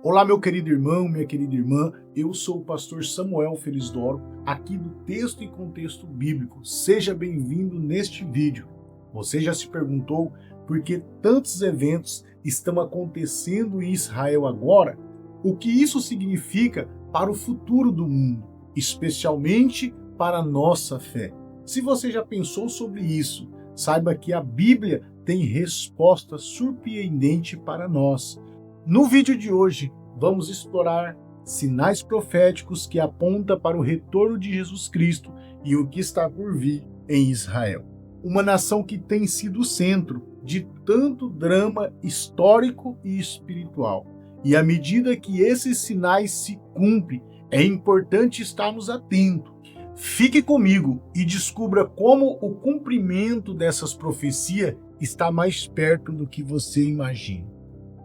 Olá, meu querido irmão, minha querida irmã, eu sou o pastor Samuel Felisdoro, aqui do Texto e Contexto Bíblico. Seja bem-vindo neste vídeo. Você já se perguntou por que tantos eventos estão acontecendo em Israel agora? O que isso significa para o futuro do mundo, especialmente para a nossa fé? Se você já pensou sobre isso, saiba que a Bíblia tem resposta surpreendente para nós. No vídeo de hoje, vamos explorar sinais proféticos que apontam para o retorno de Jesus Cristo e o que está por vir em Israel. Uma nação que tem sido o centro de tanto drama histórico e espiritual. E à medida que esses sinais se cumprem, é importante estarmos atentos. Fique comigo e descubra como o cumprimento dessas profecias está mais perto do que você imagina.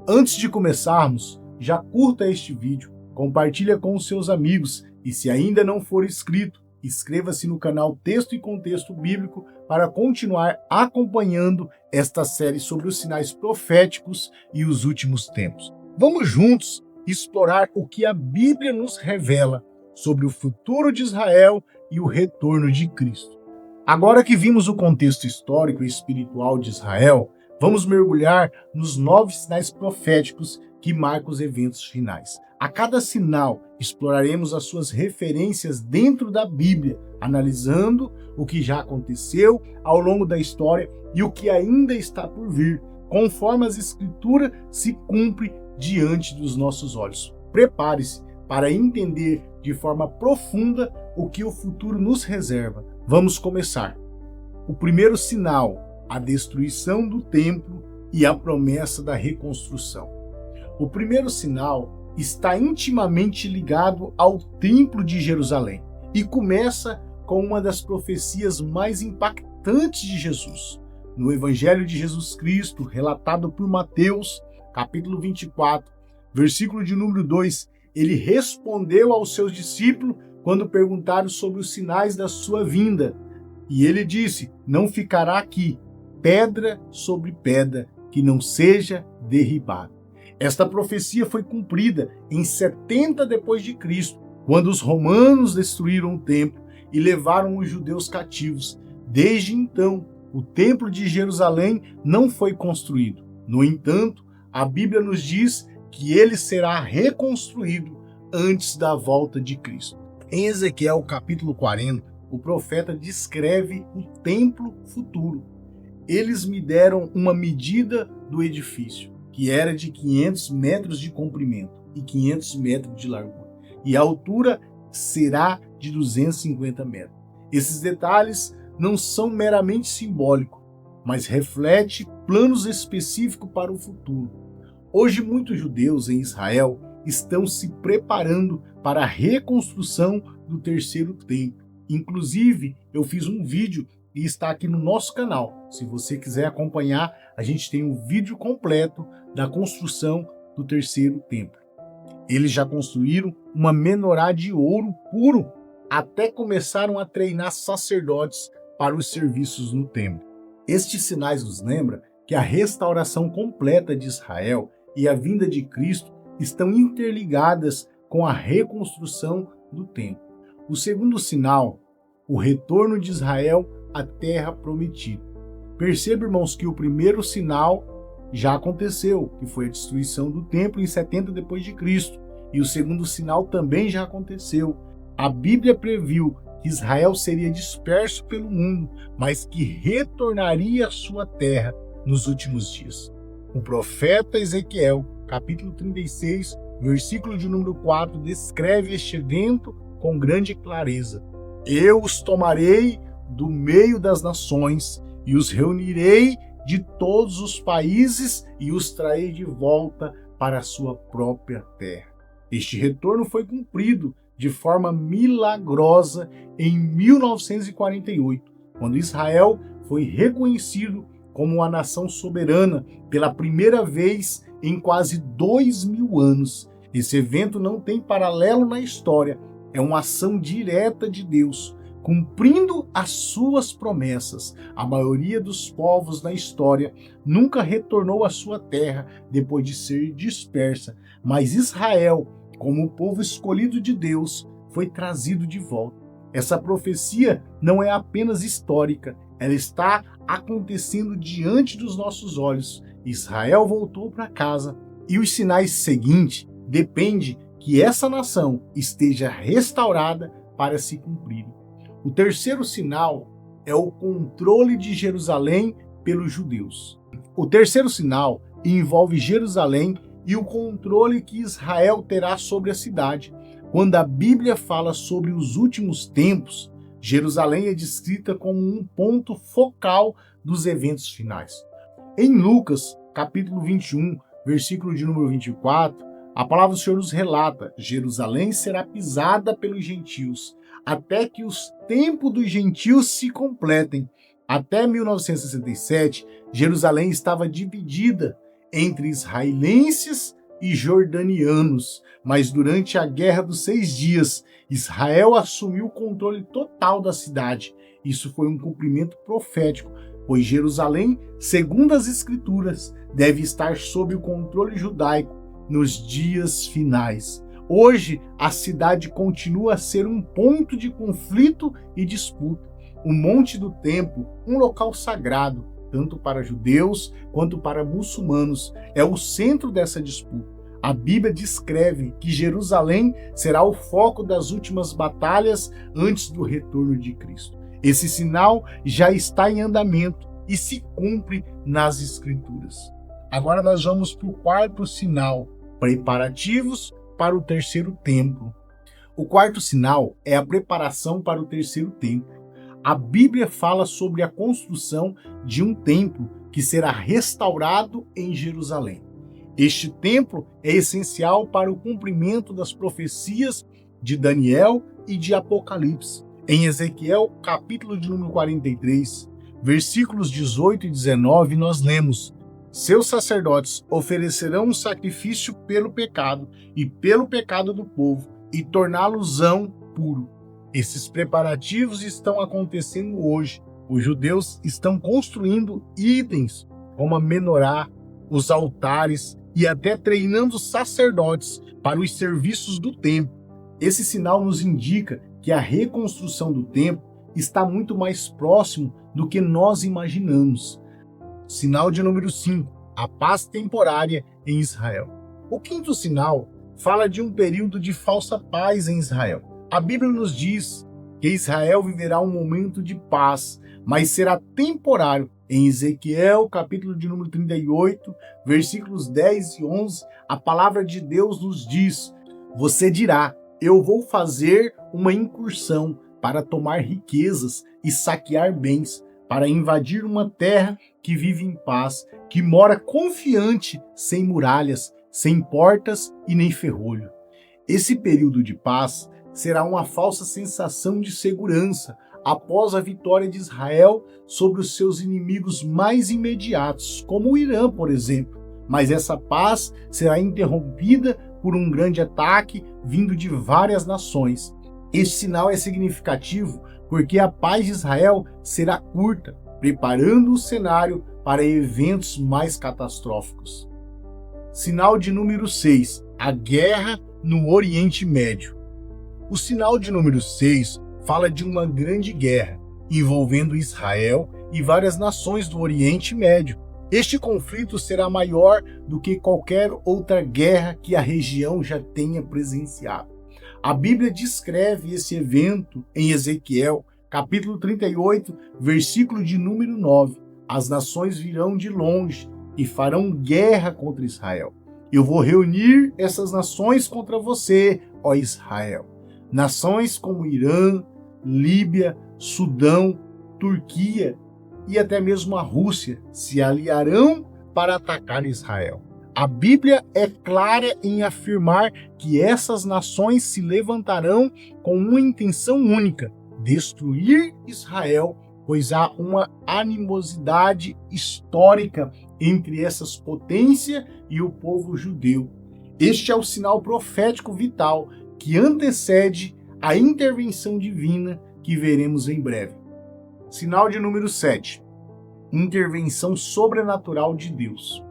Antes de começarmos, já curta este vídeo, compartilha com os seus amigos e se ainda não for inscrito, inscreva-se no canal Texto e Contexto Bíblico para continuar acompanhando esta série sobre os sinais proféticos e os últimos tempos. Vamos juntos explorar o que a Bíblia nos revela sobre o futuro de Israel e o retorno de Cristo. Agora que vimos o contexto histórico e espiritual de Israel, vamos mergulhar nos 9 sinais proféticos que marcam os eventos finais. A cada sinal, exploraremos as suas referências dentro da Bíblia, analisando o que já aconteceu ao longo da história e o que ainda está por vir, conforme as Escrituras se cumprem diante dos nossos olhos. Prepare-se para entender de forma profunda o que o futuro nos reserva. Vamos começar. O primeiro sinal: a destruição do templo e a promessa da reconstrução. O primeiro sinal está intimamente ligado ao Templo de Jerusalém e começa com uma das profecias mais impactantes de Jesus. No Evangelho de Jesus Cristo, relatado por Mateus, capítulo 24, versículo de número 2, ele respondeu aos seus discípulos quando perguntaram sobre os sinais da sua vinda. E ele disse: não ficará aqui pedra sobre pedra que não seja derribada. Esta profecia foi cumprida em 70 depois de Cristo, quando os romanos destruíram o templo e levaram os judeus cativos. Desde então, o templo de Jerusalém não foi construído. No entanto, a Bíblia nos diz que ele será reconstruído antes da volta de Cristo. Em Ezequiel capítulo 40, o profeta descreve o templo futuro. Eles me deram uma medida do edifício, que era de 500 metros de comprimento e 500 metros de largura, e a altura será de 250 metros. Esses detalhes não são meramente simbólicos, mas refletem planos específicos para o futuro. Hoje, muitos judeus em Israel estão se preparando para a reconstrução do terceiro templo. Inclusive, eu fiz um vídeo e está aqui no nosso canal. Se você quiser acompanhar, a gente tem um vídeo completo da construção do terceiro templo. Eles já construíram uma menorá de ouro puro, até começaram a treinar sacerdotes para os serviços no templo. Estes sinais nos lembram que a restauração completa de Israel e a vinda de Cristo estão interligadas com a reconstrução do templo. O segundo sinal: o retorno de Israel à terra prometida. Perceba, irmãos, que o primeiro sinal já aconteceu, que foi a destruição do templo em 70 depois de Cristo, e o segundo sinal também já aconteceu. A Bíblia previu que Israel seria disperso pelo mundo, mas que retornaria à sua terra nos últimos dias. O profeta Ezequiel, capítulo 36, versículo de número 4, descreve este evento com grande clareza. Eu os tomarei do meio das nações e os reunirei de todos os países e os trarei de volta para a sua própria terra. Este retorno foi cumprido de forma milagrosa em 1948, quando Israel foi reconhecido como uma nação soberana pela primeira vez em quase 2000 anos. Esse evento não tem paralelo na história, é uma ação direta de Deus, cumprindo as suas promessas. A maioria dos povos na história nunca retornou à sua terra depois de ser dispersa, mas Israel, como o povo escolhido de Deus, foi trazido de volta. Essa profecia não é apenas histórica, ela está acontecendo diante dos nossos olhos. Israel voltou para casa e os sinais seguintes dependem que essa nação esteja restaurada para se cumprir. O terceiro sinal é o controle de Jerusalém pelos judeus. O terceiro sinal envolve Jerusalém e o controle que Israel terá sobre a cidade. Quando a Bíblia fala sobre os últimos tempos, Jerusalém é descrita como um ponto focal dos eventos finais. Em Lucas, capítulo 21, versículo de número 24, a palavra do Senhor nos relata: Jerusalém será pisada pelos gentios, até que os tempos dos gentios se completem. Até 1967, Jerusalém estava dividida entre israelenses e jordanianos, mas durante a Guerra dos 6 Dias, Israel assumiu o controle total da cidade. Isso foi um cumprimento profético, pois Jerusalém, segundo as Escrituras, deve estar sob o controle judaico nos dias finais. Hoje, a cidade continua a ser um ponto de conflito e disputa. O Monte do Templo, um local sagrado, tanto para judeus quanto para muçulmanos, é o centro dessa disputa. A Bíblia descreve que Jerusalém será o foco das últimas batalhas antes do retorno de Cristo. Esse sinal já está em andamento e se cumpre nas Escrituras. Agora nós vamos para o quarto sinal: preparativos para o terceiro templo. O quarto sinal é a preparação para o terceiro templo. A Bíblia fala sobre a construção de um templo que será restaurado em Jerusalém. Este templo é essencial para o cumprimento das profecias de Daniel e de Apocalipse. Em Ezequiel, capítulo de número 43, versículos 18 e 19, nós lemos: seus sacerdotes oferecerão um sacrifício pelo pecado e pelo pecado do povo, e torná-los-ão puro. Esses preparativos estão acontecendo hoje. Os judeus estão construindo itens como a menorá, os altares e até treinando sacerdotes para os serviços do templo. Esse sinal nos indica que a reconstrução do templo está muito mais próximo do que nós imaginamos. Sinal de número 5, a paz temporária em Israel. O quinto sinal fala de um período de falsa paz em Israel. A Bíblia nos diz que Israel viverá um momento de paz, mas será temporário. Em Ezequiel, capítulo de número 38, versículos 10 e 11, a palavra de Deus nos diz: você dirá, eu vou fazer uma incursão para tomar riquezas e saquear bens, para invadir uma terra que vive em paz, que mora confiante, sem muralhas, sem portas e nem ferrolho. Esse período de paz será uma falsa sensação de segurança após a vitória de Israel sobre os seus inimigos mais imediatos, como o Irã, por exemplo. Mas essa paz será interrompida por um grande ataque vindo de várias nações. Este sinal é significativo porque a paz de Israel será curta, preparando o cenário para eventos mais catastróficos. Sinal de número 6, a guerra no Oriente Médio. O sinal de número 6 fala de uma grande guerra envolvendo Israel e várias nações do Oriente Médio. Este conflito será maior do que qualquer outra guerra que a região já tenha presenciado. A Bíblia descreve esse evento em Ezequiel, capítulo 38, versículo de número 9. As nações virão de longe e farão guerra contra Israel. Eu vou reunir essas nações contra você, ó Israel. Nações como Irã, Líbia, Sudão, Turquia e até mesmo a Rússia se aliarão para atacar Israel. A Bíblia é clara em afirmar que essas nações se levantarão com uma intenção única: destruir Israel, pois há uma animosidade histórica entre essas potências e o povo judeu. Este é o sinal profético vital que antecede a intervenção divina que veremos em breve. Sinal de número 7. Intervenção sobrenatural de Deus.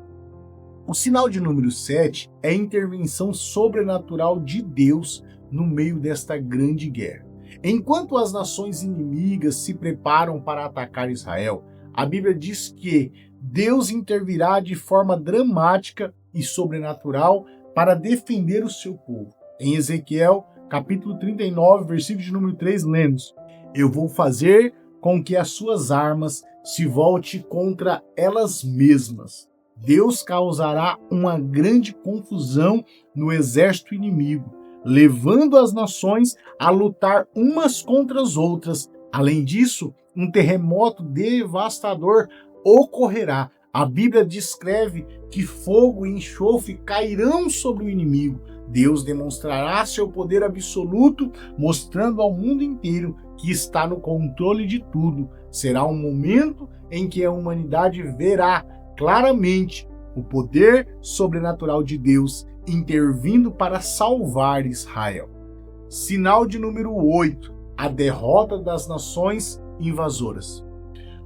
O sinal de número 7 é a intervenção sobrenatural de Deus no meio desta grande guerra. Enquanto as nações inimigas se preparam para atacar Israel, a Bíblia diz que Deus intervirá de forma dramática e sobrenatural para defender o seu povo. Em Ezequiel, capítulo 39, versículo de número 3, lemos: Eu vou fazer com que as suas armas se volte contra elas mesmas. Deus causará uma grande confusão no exército inimigo, levando as nações a lutar umas contra as outras. Além disso, um terremoto devastador ocorrerá. A Bíblia descreve que fogo e enxofre cairão sobre o inimigo. Deus demonstrará seu poder absoluto, mostrando ao mundo inteiro que está no controle de tudo. Será um momento em que a humanidade verá claramente o poder sobrenatural de Deus intervindo para salvar Israel. Sinal de número 8, a derrota das nações invasoras.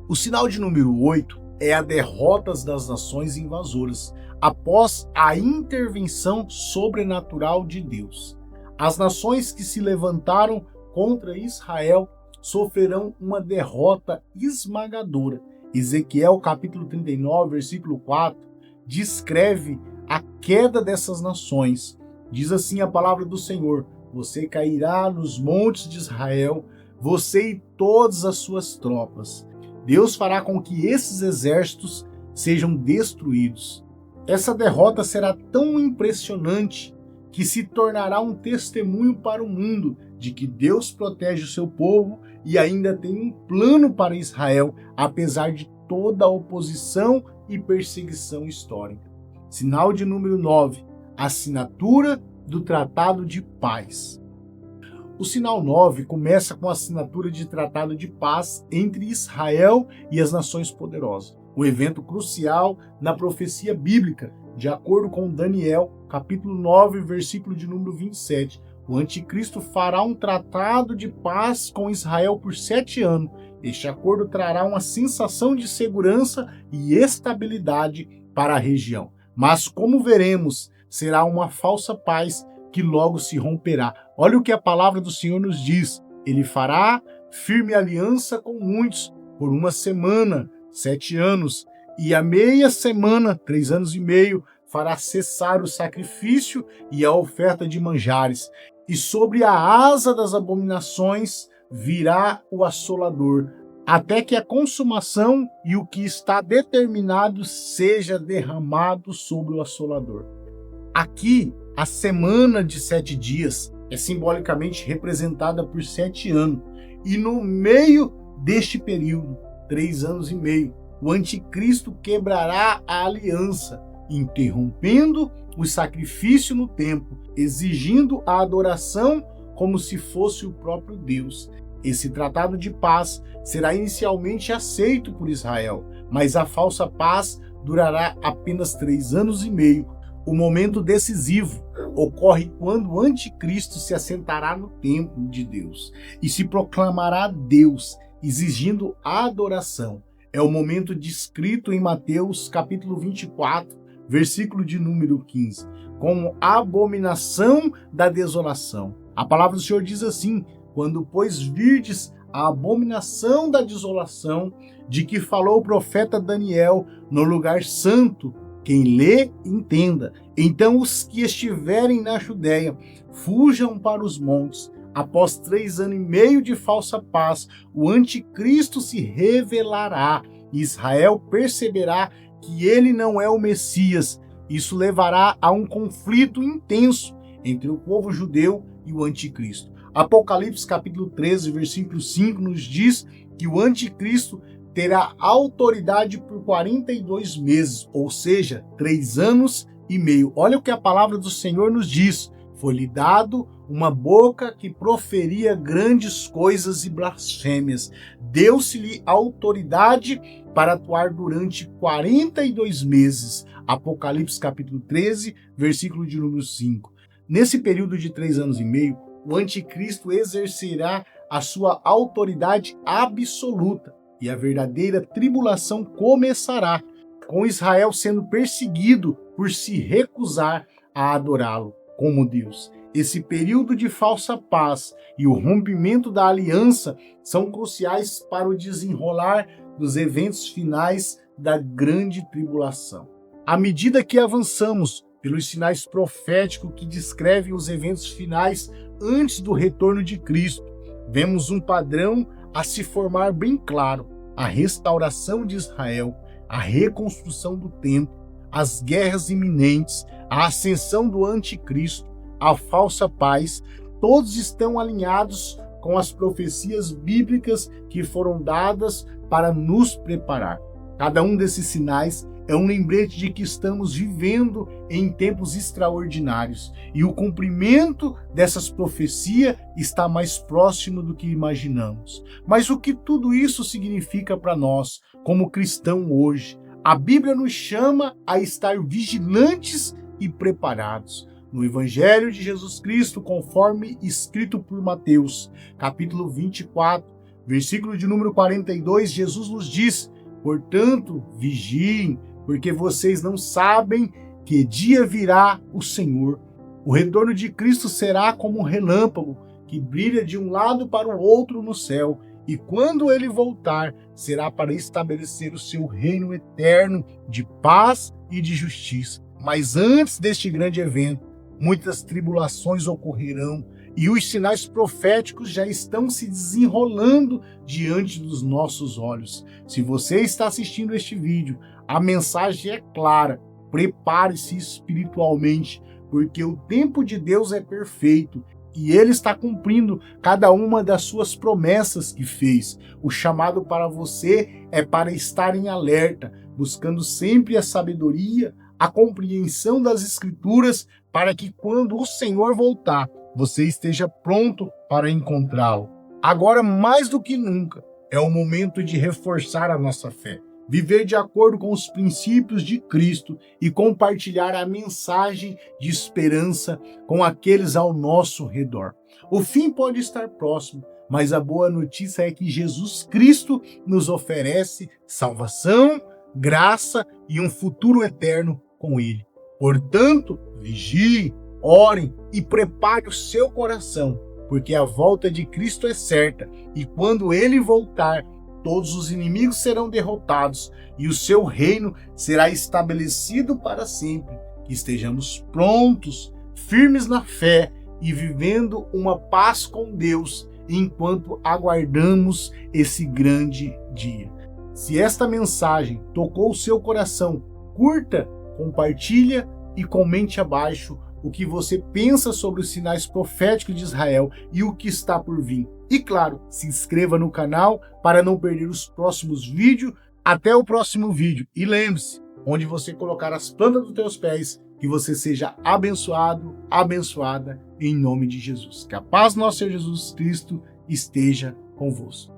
O sinal de número 8 é a derrota das nações invasoras após a intervenção sobrenatural de Deus. As nações que se levantaram contra Israel sofrerão uma derrota esmagadora. Ezequiel capítulo 39, versículo 4, descreve a queda dessas nações. Diz assim a palavra do Senhor: Você cairá nos montes de Israel, você e todas as suas tropas. Deus fará com que esses exércitos sejam destruídos. Essa derrota será tão impressionante que se tornará um testemunho para o mundo de que Deus protege o seu povo e ainda tem um plano para Israel, apesar de toda a oposição e perseguição histórica. Sinal de número 9, assinatura do Tratado de Paz. O sinal 9 começa com a assinatura de Tratado de Paz entre Israel e as nações poderosas. Um evento crucial na profecia bíblica, de acordo com Daniel, capítulo 9, versículo de número 27. O anticristo fará um tratado de paz com Israel por 7 anos. Este acordo trará uma sensação de segurança e estabilidade para a região. Mas, como veremos, será uma falsa paz que logo se romperá. Olha o que a palavra do Senhor nos diz. Ele fará firme aliança com muitos por 1 semana, 7 anos, e a meia semana, 3 anos e meio, fará cessar o sacrifício e a oferta de manjares. E sobre a asa das abominações virá o assolador, até que a consumação e o que está determinado seja derramado sobre o assolador. Aqui, a semana de 7 dias é simbolicamente representada por 7 anos. E no meio deste período, 3 anos e meio, o anticristo quebrará a aliança, interrompendo o sacrifício no templo, exigindo a adoração como se fosse o próprio Deus. Esse tratado de paz será inicialmente aceito por Israel, mas a falsa paz durará apenas 3 anos e meio. O momento decisivo ocorre quando o anticristo se assentará no templo de Deus e se proclamará Deus, exigindo a adoração. É o momento descrito em Mateus capítulo 24, versículo de número 15, como a abominação da desolação. A palavra do Senhor diz assim: Quando, pois, virdes a abominação da desolação, de que falou o profeta Daniel no lugar santo, quem lê, entenda. Então os que estiverem na Judéia, fujam para os montes. Após 3 anos e meio de falsa paz, o anticristo se revelará. Israel perceberá que ele não é o Messias. Isso levará a um conflito intenso entre o povo judeu e o anticristo. Apocalipse capítulo 13, versículo 5 nos diz que o anticristo terá autoridade por 42 meses, ou seja, 3 anos e meio. Olha o que a palavra do Senhor nos diz: foi-lhe dado uma boca que proferia grandes coisas e blasfêmias. Deu-se-lhe autoridade para atuar durante 42 meses. Apocalipse capítulo 13, versículo de número 5. Nesse período de 3 anos e meio, o anticristo exercerá a sua autoridade absoluta e a verdadeira tribulação começará, com Israel sendo perseguido por se recusar a adorá-lo como Deus. Esse período de falsa paz e o rompimento da aliança são cruciais para o desenrolar dos eventos finais da grande tribulação. À medida que avançamos pelos sinais proféticos que descrevem os eventos finais antes do retorno de Cristo, vemos um padrão a se formar bem claro: a restauração de Israel, a reconstrução do templo, as guerras iminentes, a ascensão do anticristo, a falsa paz. Todos estão alinhados com as profecias bíblicas que foram dadas para nos preparar. Cada um desses sinais é um lembrete de que estamos vivendo em tempos extraordinários e o cumprimento dessas profecias está mais próximo do que imaginamos. Mas o que tudo isso significa para nós, como cristãos hoje? A Bíblia nos chama a estar vigilantes e preparados. No Evangelho de Jesus Cristo, conforme escrito por Mateus, capítulo 24, versículo de número 42, Jesus nos diz: portanto, vigiem, porque vocês não sabem que dia virá o Senhor. O retorno de Cristo será como um relâmpago que brilha de um lado para o outro no céu, e quando ele voltar, será para estabelecer o seu reino eterno de paz e de justiça. Mas antes deste grande evento, muitas tribulações ocorrerão e os sinais proféticos já estão se desenrolando diante dos nossos olhos. Se você está assistindo este vídeo, a mensagem é clara: prepare-se espiritualmente, porque o tempo de Deus é perfeito e Ele está cumprindo cada uma das suas promessas que fez. O chamado para você é para estar em alerta, buscando sempre a sabedoria, a compreensão das Escrituras, para que quando o Senhor voltar, você esteja pronto para encontrá-lo. Agora, mais do que nunca, é o momento de reforçar a nossa fé, viver de acordo com os princípios de Cristo e compartilhar a mensagem de esperança com aqueles ao nosso redor. O fim pode estar próximo, mas a boa notícia é que Jesus Cristo nos oferece salvação, graça e um futuro eterno com Ele. Portanto, vigie, orem e prepare o seu coração, porque a volta de Cristo é certa e quando Ele voltar, todos os inimigos serão derrotados e o seu reino será estabelecido para sempre. Que estejamos prontos, firmes na fé e vivendo uma paz com Deus enquanto aguardamos esse grande dia. Se esta mensagem tocou o seu coração, curta, compartilha e comente abaixo o que você pensa sobre os sinais proféticos de Israel e o que está por vir. E claro, se inscreva no canal para não perder os próximos vídeos. Até o próximo vídeo. E lembre-se, onde você colocar as plantas dos teus pés, que você seja abençoado, abençoada, em nome de Jesus. Que a paz do nosso Senhor Jesus Cristo esteja convosco.